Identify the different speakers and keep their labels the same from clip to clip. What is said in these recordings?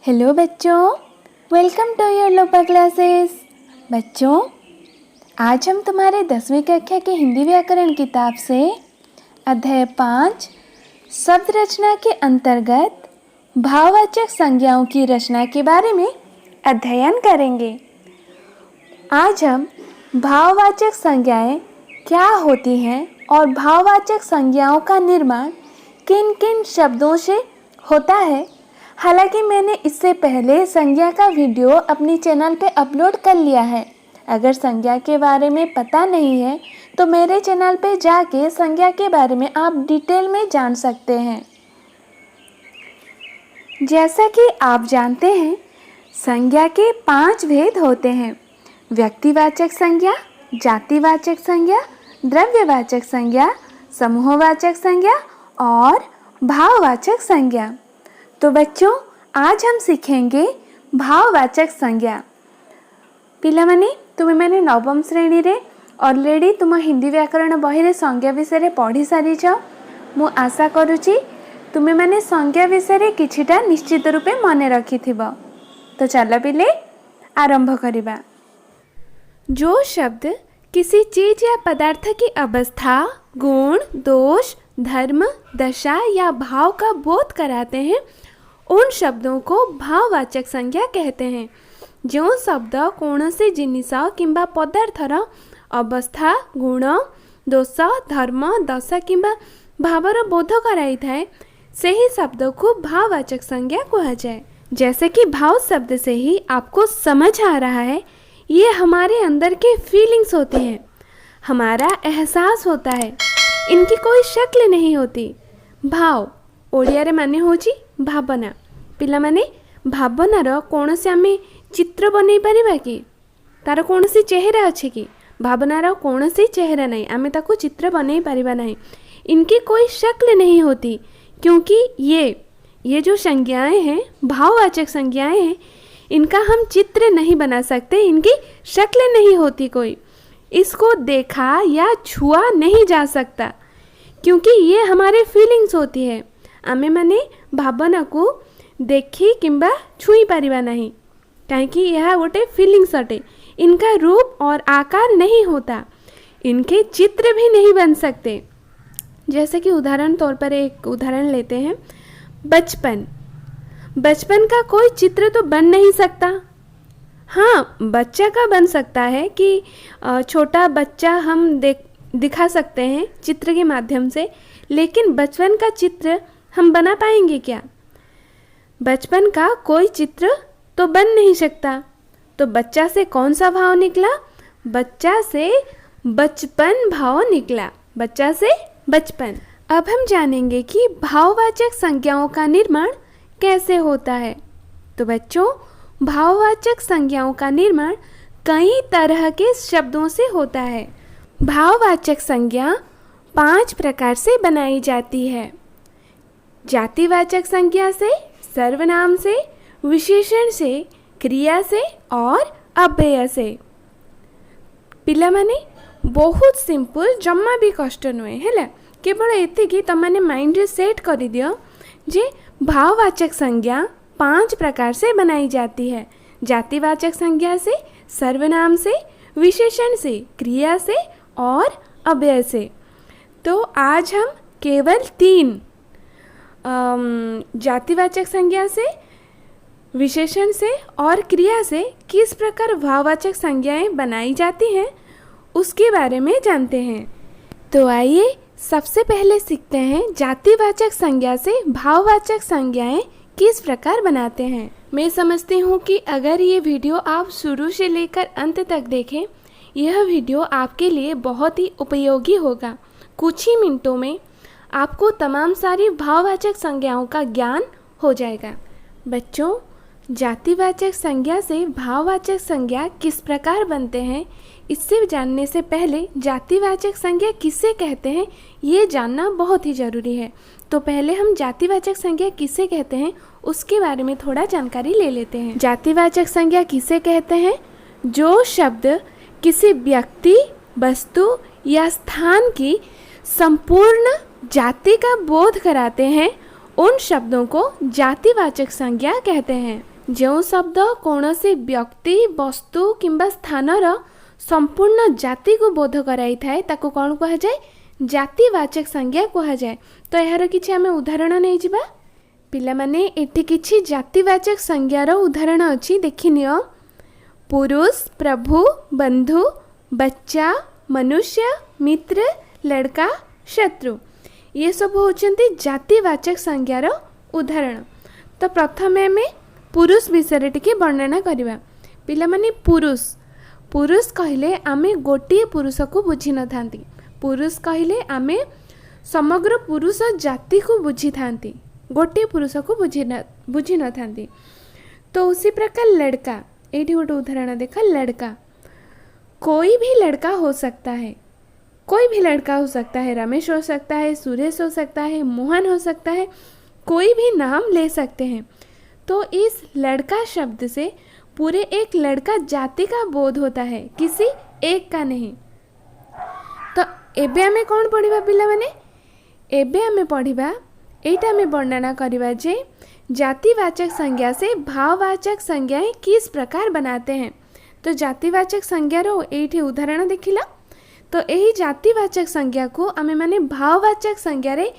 Speaker 1: Hello बच्चों, welcome to your Lopa classes. बच्चों, आज हम तुम्हारे 10वीं कक्षा के हिंदी व्याकरण किताब से अध्याय 5 शब्द रचना के अंतर्गत भाववाचक संज्ञाओं की रचना के बारे में अध्ययन करेंगे। आज हम भाववाचक संज्ञाएं क्या होती हैं और भाववाचक संज्ञाओं का निर्माण किन किन शब्दों से होता है। हालांकि मैंने इससे पहले संज्ञा का वीडियो अपनी चैनल पे अपलोड कर लिया है। अगर संज्ञा के बारे में पता नहीं है तो मेरे चैनल पे जाके संज्ञा के बारे में आप डिटेल में जान सकते हैं। जैसा कि आप जानते हैं, संज्ञा के 5 भेद होते हैं: व्यक्तिवाचक संज्ञा, जातिवाचक संज्ञा, द्रव्यवाचक संज्ञा, समूहवाचक संज्ञा और भाववाचक संज्ञा। तो बच्चों, आज हम सीखेंगे भाववाचक संज्ञा। पिलामाने तुम्हें मैंने नवम श्रेणी रे ऑलरेडी तुम हिंदी व्याकरण बही रे संज्ञा विषय पढ़ी सारी छ। मु आशा करुची तुम्हें मैंने संज्ञा विषय किछिटा निश्चित रूपे मने रखिथिबो। तो चलो पिले आरंभ करिबा। जो शब्द किसी चीज या पदार्थ की अवस्था, गुण, दोष, धर्म, दशा या भाव का बोध कराते हैं, उन शब्दों को भाववाचक संज्ञा कहते हैं। जो शब्द कौनसी जिनिस किंबा पदार्थर अवस्था, गुण, दोष, धर्म, दशा किंबा भावर बोध कराई थाए, सही शब्द को भाववाचक संज्ञा कहा जाए। जैसे कि भाव शब्द से ही आपको समझ आ रहा है, ये हमारे अंदर के फीलिंग्स होते हैं, हमारा एहसास होता है, इनकी कोई शक्ल नहीं होती। भाव ओडिया रे माने होची भावना। पिला माने भावनार कौन से आमे चित्र बनै परिबा कि? तार कौन सी चेहरा अच्छे कि? भावनार कौन सी चेहरा नहीं, आमे ताको चित्र बनै परिबा नहीं। इनकी कोई शक्ल नहीं होती, क्योंकि ये जो संज्ञाएं हैं, भाववाचक संज्ञाएं हैं, इनका हम चित्र नहीं बना सकते, इनकी शक्ल नहीं होती कोई। इसको देखा या छुआ नहीं जा सकता, क्योंकि ये हमारे फीलिंग्स होती है। आमे माने भावना को देखी किंबा छुई पारिबा नहीं, कहीं यह गोटे फीलिंग्स अटे। इनका रूप और आकार नहीं होता, इनके चित्र भी नहीं बन सकते। जैसे कि उदाहरण तौर पर एक उदाहरण लेते हैं, बचपन। बचपन का कोई चित्र तो बन नहीं सकता। हाँ, बच्चा का बन सकता है कि छोटा बच्चा हम दिखा सकते हैं चित्र के माध्यम से, लेकिन बचपन का चित्र हम बना पाएंगे क्या? बचपन का कोई चित्र तो बन नहीं सकता। तो बच्चा से कौन सा भाव निकला? बच्चा से बचपन भाव निकला, बच्चा से बचपन। अब हम जानेंगे कि भाववाचक संज्ञाओं का निर्माण कैसे होता है। तो बच्चों, भाववाचक संज्ञाओं का निर्माण कई तरह के शब्दों से होता है। भाववाचक संज्ञा 5 प्रकार से बनाई जाती है: जातिवाचक संज्ञा से, सर्वनाम से, विशेषण से, क्रिया से और अव्यय से। पिला माने बहुत सिंपल, जम्मा भी कष्ट नुहे है। केवल एतिकी तमाने माइंड रे सेट कर दियो जे भाववाचक संज्ञा 5 प्रकार से बनाई जाती है: जातिवाचक संज्ञा से, सर्वनाम से, विशेषण से, क्रिया से और अव्यय से। तो आज हम केवल 3 जातिवाचक संज्ञा से, विशेषण से और क्रिया से किस प्रकार भाववाचक संज्ञाएं बनाई जाती हैं उसके बारे में जानते हैं। तो आइए सबसे पहले सीखते हैं जातिवाचक संज्ञा से भाववाचक संज्ञाएं किस प्रकार बनाते हैं। मैं समझती हूँ कि अगर ये वीडियो आप शुरू से लेकर अंत तक देखें, यह वीडियो आपके लिए बहुत ही उपयोगी होगा। कुछ ही मिनटों में आपको तमाम सारी भाववाचक संज्ञाओं का ज्ञान हो जाएगा। बच्चों, जातिवाचक संज्ञा से भाववाचक संज्ञा किस प्रकार बनते हैं, इससे जानने से पहले जातिवाचक संज्ञा किसे कहते हैं ये जानना बहुत ही ज़रूरी है। तो पहले हम जातिवाचक संज्ञा किसे कहते हैं उसके बारे में थोड़ा जानकारी ले लेते हैं। जातिवाचक संज्ञा किसे कहते हैं? जो शब्द किसी व्यक्ति, वस्तु या स्थान की संपूर्ण जाति का बोध कराते हैं, उन शब्दों को जातिवाचक संज्ञा कहते हैं। जो शब्द कौनसी व्यक्ति वस्तु किंबा स्थानर संपूर्ण जाति को बोध कराई थाए ताको कौन कहा जाए जातिवाचक संज्ञा कहा जाए। तो यार किछि आमे उदाहरण नहीं जिबा पिला माने एठी किछि जातिवाचक संज्ञार उदाहरण अछि देखि नियो। पुरुष, प्रभु, बंधु, बच्चा, मनुष्य, मित्र, लड़का, शत्रु ये सब होचंती जातिवाचक संज्ञार उदाहरण। तो प्रथमे आमे पुरुष विषय टिके वर्णना करिबा। पिला माने पुरुष पुरुष कहले आमे गोटिए पुरुष को बुझी न थांती। पुरुष कहले आमे समग्र पुरुष जाति को बुझी थांती, गोटिए पुरुष को बुझी न थांती। तो उसी प्रकार लड़का, एठी गोटे उदाहरण देखा, लड़का कोई भी लड़का हो सकता है, कोई भी लड़का हो सकता है, रमेश हो सकता है, सुरेश हो सकता है, मोहन हो सकता है, कोई भी नाम ले सकते हैं। तो इस लड़का शब्द से पूरे एक लड़का जाति का बोध होता है, किसी एक का नहीं। तो एबे आमे कौन पढ़िबा पिला माने, एबे आमे पढ़िबा एटा आमे वर्णना करिबा जे जातिवाचक संज्ञा से भाववाचक संज्ञाएं किस प्रकार बनाते हैं। तो जातिवाचक संज्ञार एठी उदाहरण देखिला। तो यही जातिवाचक संज्ञा को आमे माने भाववाचक संज्ञा रे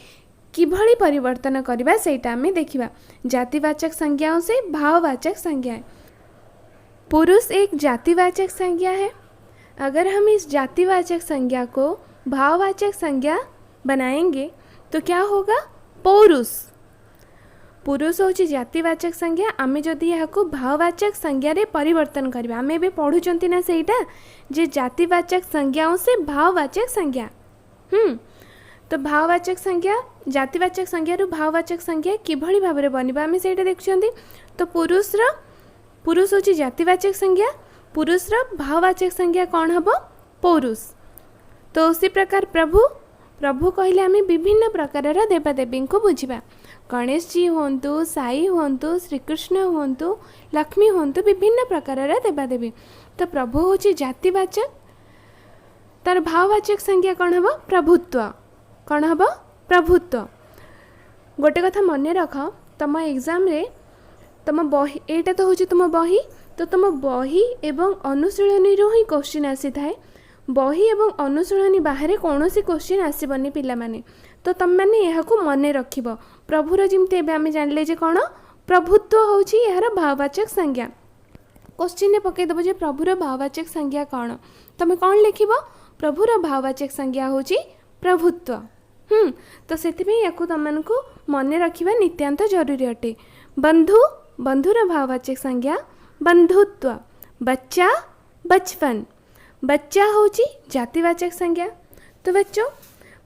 Speaker 1: किभଳି परिवर्तन करिबा सेटा आमे देखिबा। जातिवाचक संज्ञाओं से भाववाचक संज्ञा। पुरुष एक जातिवाचक संज्ञा है। अगर हम इस जातिवाचक संज्ञा को भाववाचक संज्ञा बनाएंगे तो क्या होगा, पौरुष। पुरुष होची जातिवाचक संज्ञा, आमे जदि यहाँ को भाववाचक संज्ञा रे परिवर्तन करबा, आमे भी पढ़ुचंती ना सेटा जे जातिवाचक संज्ञाओं से भाववाचक संज्ञा। तो भाववाचक संज्ञा जातिवाचक संज्ञा रु भाववाचक संज्ञा किभଳି भाबरे बनिबा आमे सेटा देखुचंती। तो पुरुष होची जातिवाचक संज्ञा, पुरुष रो भाववाचक संज्ञा कौन हबो, पौरुष। तो उसी प्रकार प्रभु कहले आमे विभिन्न प्रकार देवादेवी को बुझिबा। गणेश जी हुंतु, साई हुंतु, श्रीकृष्ण हुंतु, लक्ष्मी हुंतु, विभिन्न प्रकार देवादेवी। तो प्रभु होची जातिवाचक, तार भाववाचक संज्ञा कौन हबो, प्रभुत्व। कौन हबो, प्रभुत्व। गोटे कथा मन रख, तुम एग्जाम रे तुम बही एटा तो होची तुम बही, तो तुम बही एवं अनुशीलनी रो ही क्वेश्चन आसी थाए। बही एवं अनुशीलनी बाहर कौन सी क्वेश्चन आसबनी पिला माने। तो तुम मैंने यह मन रखिब प्रभुर जमती एवं आम जान जे कौन प्रभुत्व होची यार भाववाचक संज्ञा। क्वेश्चन ने पकईदेव जे प्रभुर भाववाचक संज्ञा कौन, तुम कौन लिखिब, प्रभुर भाववाचक संज्ञा होची प्रभुत्व। तो से तुमको मन रखा नित्यांत जरूरी अटे। बंधु, बंधुर भाववाचक संज्ञा बंधुत्व। बच्चा, बचपन। बच्चा होची जातिवाचक संज्ञा। तो बच्चों,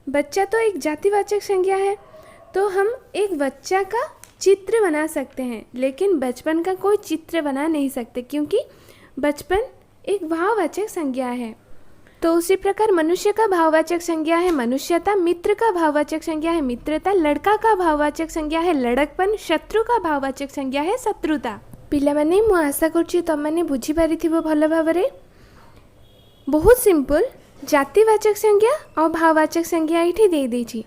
Speaker 1: बच्चा तो एक जातिवाचक संज्ञा है। तो हम एक बच्चा का चित्र बना सकते हैं, लेकिन बचपन का कोई चित्र बना नहीं सकते, क्योंकि बचपन एक भाववाचक संज्ञा है। तो उसी प्रकार मनुष्य का भाववाचक संज्ञा है मनुष्यता, मित्र का भाववाचक संज्ञा है मित्रता, लड़का का भाववाचक संज्ञा है लड़कपन, शत्रु का भाववाचक संज्ञा है शत्रुता। पिला माने मु आशा करछि तुम माने बुझी पारिथिबो भल भाबरे। बहुत सिंपल जातिवाचक संज्ञा और भाववाचक संज्ञा इठी दे देछि।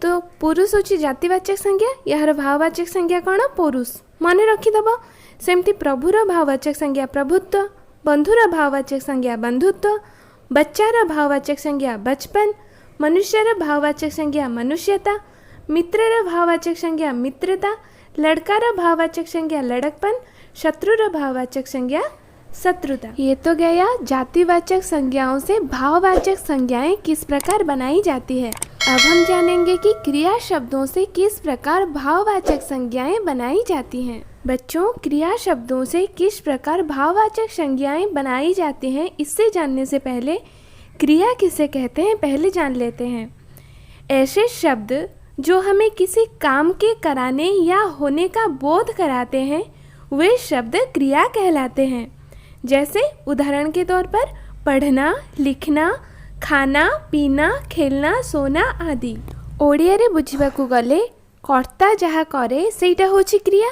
Speaker 1: तो पुरुष होछि जातिवाचक संज्ञा, यार भाववाचक संज्ञा कौन, पुरुष। मन रखिदब। सेमती प्रभुर भाववाचक संज्ञा प्रभुत्व, बंधुर भाववाचक संज्ञा बंधुत्व, बच्चार भाववाचक संज्ञा बचपन, मनुष्यर भाववाचक संज्ञा मनुष्यता, मित्रर भाववाचक संज्ञा मित्रता, लड़कार भाववाचक संज्ञा लड़कपन, शत्रुर भाववाचक संज्ञा शत्रुता। ये तो गया जातिवाचक संज्ञाओं से भाववाचक संज्ञाएं किस प्रकार बनाई जाती है। अब हम जानेंगे कि क्रिया शब्दों से किस प्रकार भाववाचक संज्ञाएं बनाई जाती हैं। बच्चों, क्रिया शब्दों से किस प्रकार भाववाचक संज्ञाएं बनाई जाती हैं, इससे जानने से पहले क्रिया किसे कहते हैं पहले जान लेते हैं। ऐसे शब्द जो हमें किसी काम के कराने या होने का बोध कराते हैं, वे शब्द क्रिया कहलाते हैं। जैसे उदाहरण के तौर पर पढ़ना, लिखना, खाना, पीना, खेलना, सोना आदि। ओडिया रे बुझिबाकू गले कर्ता जहाँ करे सेटा होछि क्रिया,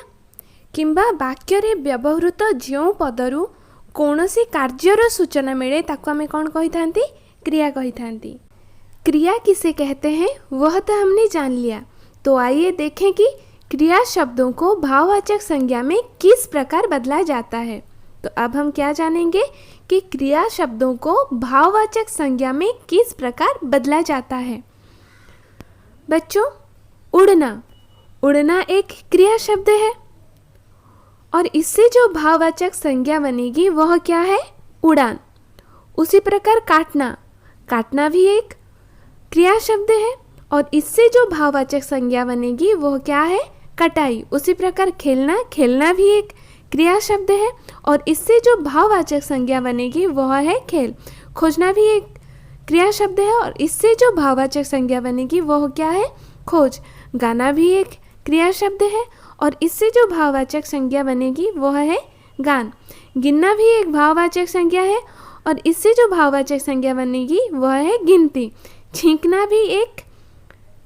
Speaker 1: किंबा वाक्य रे व्यवहृत जो पदरु कौनसी कार्यर सूचना मिले ताको आमे कौन कही थांती, क्रिया कही थांती। क्रिया किसे कहते हैं वह तो हमने जान लिया। तो आइए देखें कि क्रिया शब्दों को भाववाचक संज्ञा में किस प्रकार बदला जाता है। तो अब हम क्या जानेंगे कि क्रिया शब्दों को भाववाचक संज्ञा में किस प्रकार बदला जाता है। बच्चों, उड़ना, उड़ना एक क्रिया शब्द है और इससे जो भाववाचक संज्ञा बनेगी वह क्या है, उड़ान। उसी प्रकार काटना, काटना भी एक क्रिया शब्द है और इससे जो भाववाचक संज्ञा बनेगी वह क्या है, कटाई। उसी प्रकार खेलना, खेलना भी एक क्रिया शब्द है और इससे जो भाववाचक संज्ञा बनेगी वह है खेल। खोजना भी एक क्रिया शब्द है और इससे जो भाववाचक संज्ञा बनेगी वह क्या है, खोज। गाना भी एक क्रिया शब्द है और इससे जो भाववाचक संज्ञा बनेगी वह है गान। गिनना भी एक भाववाचक संज्ञा है और इससे जो भाववाचक संज्ञा बनेगी वह है गिनती। छींकना भी एक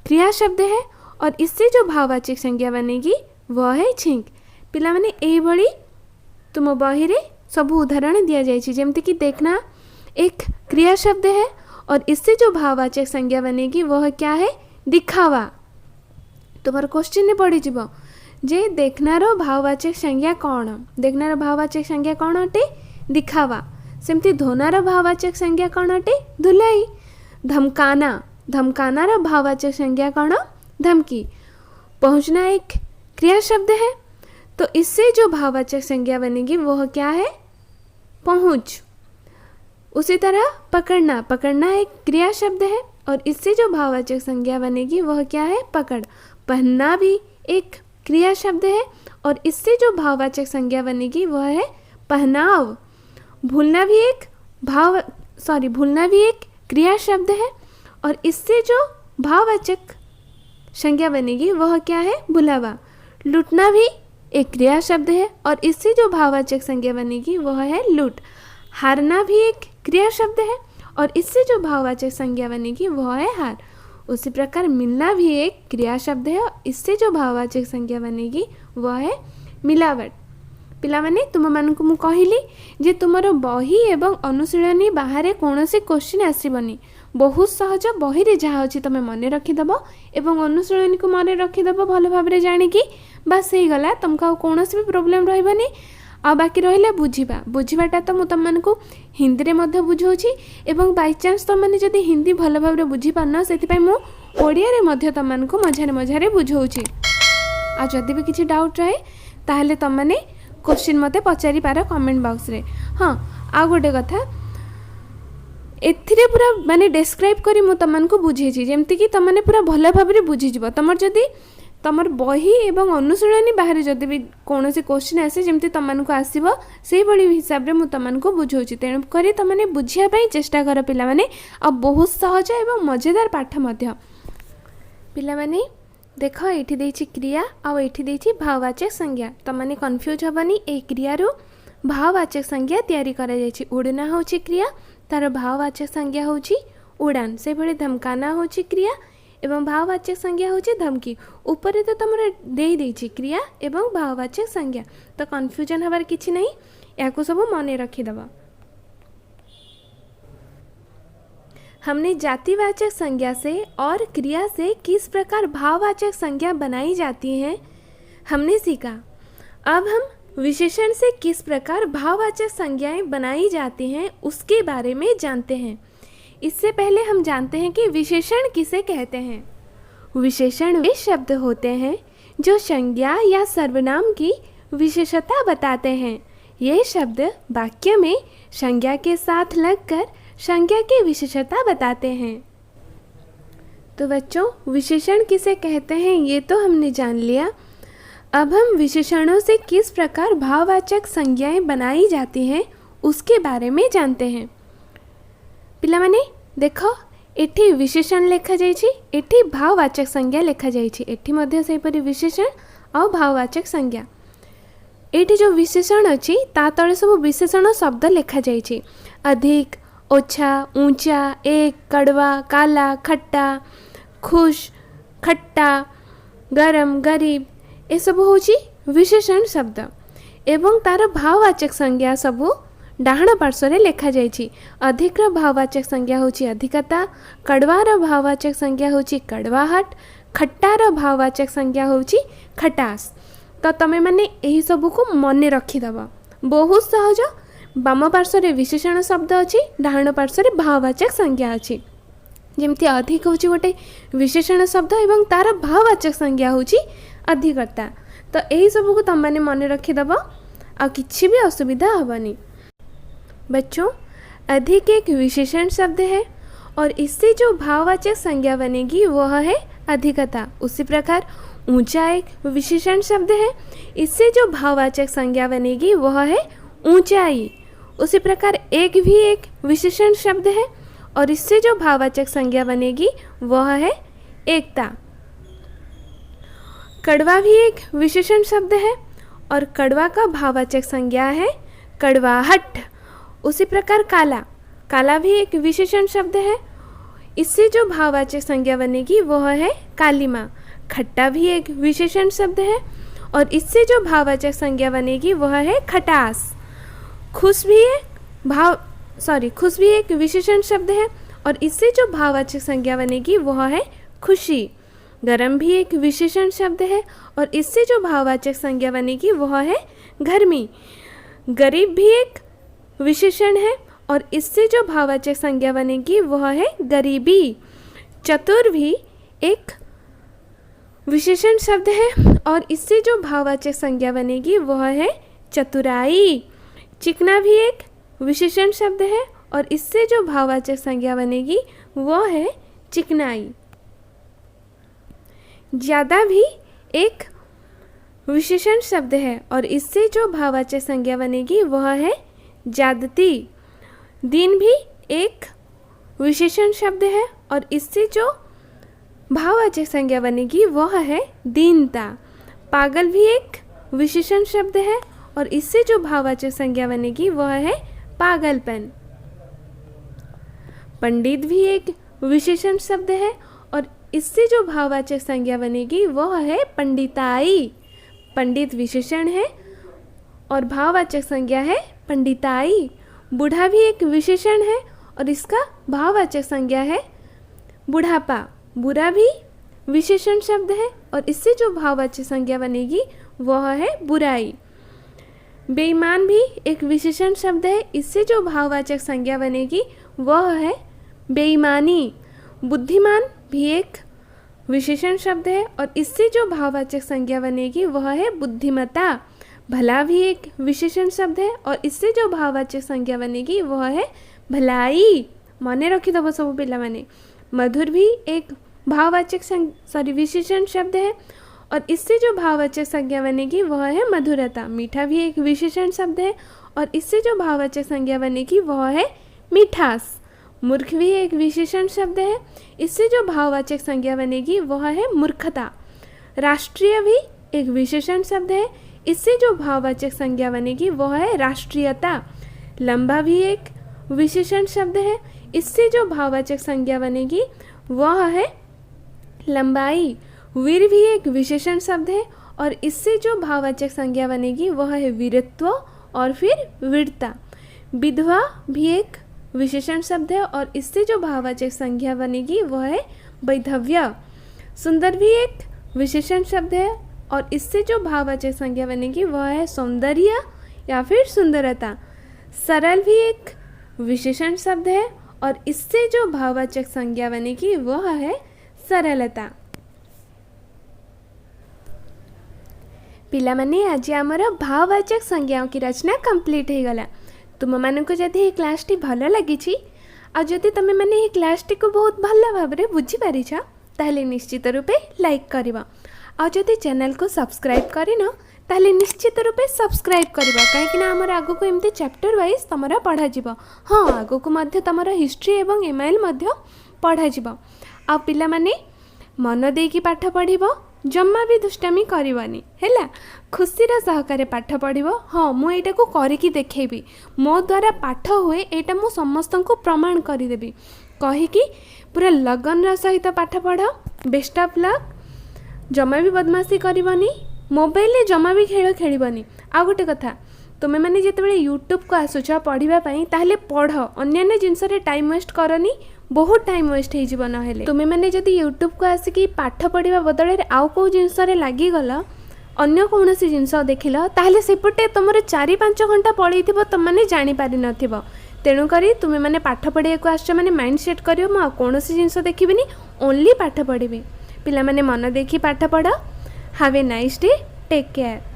Speaker 1: क्रिया शब्द है और इससे जो भाववाचक संज्ञा बनेगी वह है छींक। पिलामाने एई भली तुम बही रे सब उदाहरण दिया जाइछि, जेमति कि देखना एक क्रिया शब्द है और इससे जो भाववाचक संज्ञा बनेगी वह क्या है, दिखावा। तुम्हार क्वेश्चन ने पड़ी जीव जे देखनार भाववाचक संज्ञा कौन, देखनार भाववाचक संज्ञा कौन अटे, दिखावा। सेमती धोनार भाववाचक संज्ञा कौन अटे, धुलाई। धमकाना, धमकानार भाववाचक संज्ञा कौन, धमकी। पहुँचना एक क्रिया शब्द है तो इससे जो भाववाचक संज्ञा बनेगी वह क्या है, पहुँच। उसी तरह पकड़ना, पकड़ना एक क्रिया शब्द है और इससे जो भाववाचक संज्ञा बनेगी वह क्या है, पकड़। पहनना भी एक क्रिया शब्द है और इससे जो भाववाचक संज्ञा बनेगी वह है पहनाव। भूलना भी एक भूलना भी एक क्रिया शब्द है और इससे जो भाववाचक संज्ञा बनेगी वह क्या है, बुलावा। लूटना भी एक क्रिया शब्द है और इससे जो भाववाचक संज्ञा बनेगी वह है लूट। हारना भी एक क्रिया शब्द है और इससे जो भाववाचक संज्ञा बनेगी वह है हार। उसी प्रकार मिलना भी एक क्रिया शब्द है और इससे जो भाववाचक संज्ञा बनेगी वह है मिलावट। पिलामाने तुम मानकु मु कहिली जे तुमर बही एवं अनुशीलनी बाहर कौनसी क्वेश्चन आसबनी, बहुत सहज। बही रे जहाँ अच्छी तुम मन रखिदेव एवं अनुशीलनी को मन रखिदेव भल भाव जाणिकी, बास हो गला। तुमको कौन भी प्रोब्लेम रही आ बाकी रहा बुझा, बुझाटा तो मुझे तुमको हिंदी में बुझाऊँगी एवं बाई चान्स तुमने जदि हिंदी भल भाव बुझीपारन से मुझे तुमको मझारे मझारे बुझाऊँगी। आ जदि भी किसी डाउट रहे ताहले तुमने क्वेश्चन मते पचारि पार कमेंट बॉक्स रे। हाँ, आ गोटे कथा एथिरे पूरा माने डिस्क्राइब करी मु तुमको बुझेछि जेमति कि तुमने पूरा भल भाव बुझीजिव। तुमर जदि तुमर बही एवं अनुशीलनी बाहर जदि भी कौन क्वेश्चन आसे जमती तुमको आसो से भली हिसाब से तुमको बुझाऊँगी। तेणुक तुमने बुझापी चेष्टा कर पिलामाने। आ बहुत सहज एवं मजेदार पाठ मध्य। पिलामाने देख ये देछि क्रिया आ एठी देछि भाववाचक संज्ञा। तुमने कन्फ्यूज हेबनी ए क्रियारू भाववाचक संज्ञा तैयारी करा जायछि। उड़ना होछि क्रिया, तार भाववाचक संज्ञा होछि उड़ान। से भली धमकाना होछि क्रिया एवं भाववाचक संज्ञा होछि धमकी। ऊपर तो तुम दे देछि क्रिया एवं भाववाचक संज्ञा, तो कन्फ्यूजन हबार किछि नहीं। या सब मन रखिदेव। हमने जातिवाचक संज्ञा से और क्रिया से किस प्रकार भाववाचक संज्ञा बनाई जाती है हमने सीखा। अब हम विशेषण से किस प्रकार भाववाचक संज्ञाएं बनाई जाती हैं उसके बारे में जानते हैं। इससे पहले हम जानते हैं कि विशेषण किसे कहते हैं। विशेषण वे शब्द होते हैं जो संज्ञा या सर्वनाम की विशेषता बताते हैं। ये शब्द वाक्य में संज्ञा के साथ लगकर संज्ञा की विशेषता बताते हैं। तो बच्चों, विशेषण किसे कहते हैं ये तो हमने जान लिया। अब हम विशेषणों से किस प्रकार भाववाचक संज्ञाएं बनाई जाती हैं उसके बारे में जानते हैं। पिलामाने देखो, एठी विशेषण लिखा जाइछि, एठी भाववाचक संज्ञा लिखा जाइछि। एठी मध्य सेपरि विशेषण और भाववाचक संज्ञा। एठी जो विशेषण अछि ता तळे सब विशेषण शब्द लिखा जाइछि। अधिक, ओछा, ऊंचा, एक, कड़वा, काला, खट्टा, खुश, खट्टा, गरम, गरीब, ये सब होछि विशेषण शब्द। एवं तार भाववाचक संज्ञा सबू डाहाण पार्श्व लिखा जाइछि। अधिकर भाववाचक संज्ञा होछि अधिकता, कड़वार भाववाचक संज्ञा होछि कड़वाहट,
Speaker 2: खट्टार भाववाचक संज्ञा होची खटास। तो तमे माने एही सब को मन रखिदब। बहुत सहज। बाम पार्श्व विशेषण शब्द अच्छी, डाहाण पार्श्व भाववाचक संज्ञा अच्छी। जमती अधिक होची गोटे विशेषण शब्द एवं तार भाववाचक संज्ञा होची अधिकर्ता। तो यही सब को तुम मैंने मन रखिदब, आ किसी भी असुविधा हेनी। बच्चों, अधिक एक विशेषण शब्द है और इससे जो भाववाचक संज्ञा बनेगी वह है अधिकता। उसी प्रकार ऊंचा एक विशेषण शब्द है, इससे जो भाववाचक संज्ञा बनेगी वह है ऊंचाई। उसी प्रकार एक भी एक विशेषण शब्द है और इससे जो भाववाचक संज्ञा बनेगी वह है एकता। कड़वा भी एक विशेषण शब्द है और कड़वा का भाववाचक संज्ञा है कड़वाहट। उसी प्रकार काला, काला भी एक विशेषण शब्द है, इससे जो भाववाचक संज्ञा बनेगी वह है कालीमा। खट्टा भी एक विशेषण शब्द है और इससे जो भाववाचक संज्ञा बनेगी वह है खटास। खुश भी एक विशेषण शब्द है और इससे जो भाववाचक संज्ञा बनेगी वह है खुशी। गरम भी एक विशेषण शब्द है और इससे जो भाववाचक संज्ञा बनेगी वह है गर्मी। गरीब भी एक विशेषण है और इससे जो भाववाचक संज्ञा बनेगी वह है गरीबी। चतुर भी एक विशेषण शब्द है और इससे जो भाववाचक संज्ञा बनेगी वह है चतुराई। चिकना भी एक विशेषण शब्द है और इससे जो भाववाचक संज्ञा बनेगी वह है चिकनाई। ज़्यादा भी एक विशेषण शब्द है और इससे जो भाववाचक संज्ञा बनेगी वह है ज्यादती। दिन भी एक विशेषण शब्द है और इससे जो भाववाचक संज्ञा बनेगी वह है दीनता। पागल भी एक विशेषण शब्द है और इससे जो भाववाचक संज्ञा बनेगी वह है पागलपन। पंडित भी एक विशेषण शब्द है और इससे जो भाववाचक संज्ञा बनेगी वह है पंडिताई। पंडित विशेषण है और भाववाचक संज्ञा है पंडिताई। बूढ़ा भी एक विशेषण है और इसका भाववाचक संज्ञा है बुढ़ापा। बुरा भी विशेषण शब्द है और इससे जो भाववाचक संज्ञा बनेगी वह है बुराई। बेईमान भी एक विशेषण शब्द है, इससे जो भाववाचक संज्ञा बनेगी वह है बेईमानी। बुद्धिमान भी एक विशेषण शब्द है और इससे जो भाववाचक संज्ञा बनेगी वह है बुद्धिमता। भला भी एक विशेषण शब्द है और इससे जो भाववाचक संज्ञा बनेगी वह है भलाई। मने रखिदब सब पिला माने। मधुर भी एक विशेषण शब्द है और इससे जो भाववाचक संज्ञा बनेगी वह है मधुरता। मीठा भी एक विशेषण शब्द है और इससे जो भाववाचक संज्ञा बनेगी वह है मिठास। मूर्ख भी एक विशेषण शब्द है, इससे जो भाववाचक संज्ञा बनेगी वह है मूर्खता। राष्ट्रीय भी एक विशेषण शब्द है, इससे जो भाववाचक संज्ञा बनेगी वह है राष्ट्रीयता। लंबा भी एक विशेषण शब्द है, इससे जो भाववाचक संज्ञा बनेगी वह है लंबाई। वीर भी एक विशेषण शब्द है और इससे जो भाववाचक संज्ञा बनेगी वह है वीरत्व और फिर वीरता। विधवा भी एक विशेषण शब्द है और इससे जो भाववाचक संज्ञा बनेगी वह है वैधव्य। सुंदर भी एक विशेषण शब्द है और इससे जो भाववाचक संज्ञा बनेगी वह है सौंदर्य या फिर सुंदरता। सरल भी एक विशेषण शब्द है और इससे जो भाववाचक संज्ञा बनेगी वह है सरलता। पिला माने आज आमर भाववाचक संज्ञाओं की रचना कंप्लीट हो गला। तुम मानक जदि ये क्लास टी भल लगी आदि तुम मैंने ये क्लास टी को बहुत भल भाव में बुझीपारी ताहले निश्चित रूपे लाइक करवा। आदि चैनल को सब्सक्राइब करन ताहले निश्चित रूपे सब्सक्राइब करवा, कहीं आमर आगो को एमती चैप्टर वाइज तुम पढ़ा। हाँ, आगो को तुम हिस्ट्री एवं एमआईएल पढ़ा। आ पिला माने मन देकी पाठ पढ़िबो, जम्मा भी दुष्टामी करवानी है। खुशीर सहकारे पाठ पढ़िबो। हाँ, मुझे यहाँ को करके देखेबी, मो द्वारा पाठ हुए यहाँ मु समस्त को प्रमाण करदेवी कहीकि पूरा लगन सहित पाठ पढ़। Best of luck. जमा भी बदमाशी करबनी, मोबाइल जमा भी खेल खेलनी। आ गोटे कथा, तुमे मैंने जितेबाला यूट्यूब को आसुच पढ़ा ताहले पढ़ अन्य जिनस टाइम वेस्ट करनी बहुत टाइम वेस्ट हो ना तुमे मैंने जदि यूट्यूब को आसिकी पाठ पढ़ा बदल आउ कौ जिनस लगिगल अन्य कौन सी जिनस देखिल ताहले सेपटे तुम 4-5 घंटा पढ़ी तुमने जापारि न तेणुक तुम्हें मैंने पाठ पढ़ा को आस मैंने माइंड सेट कर कौन सी जिनस देखी ओनली पाठ पढ़ी पिला माने मन देखी पाठ पढ़। Have a nice day, take care.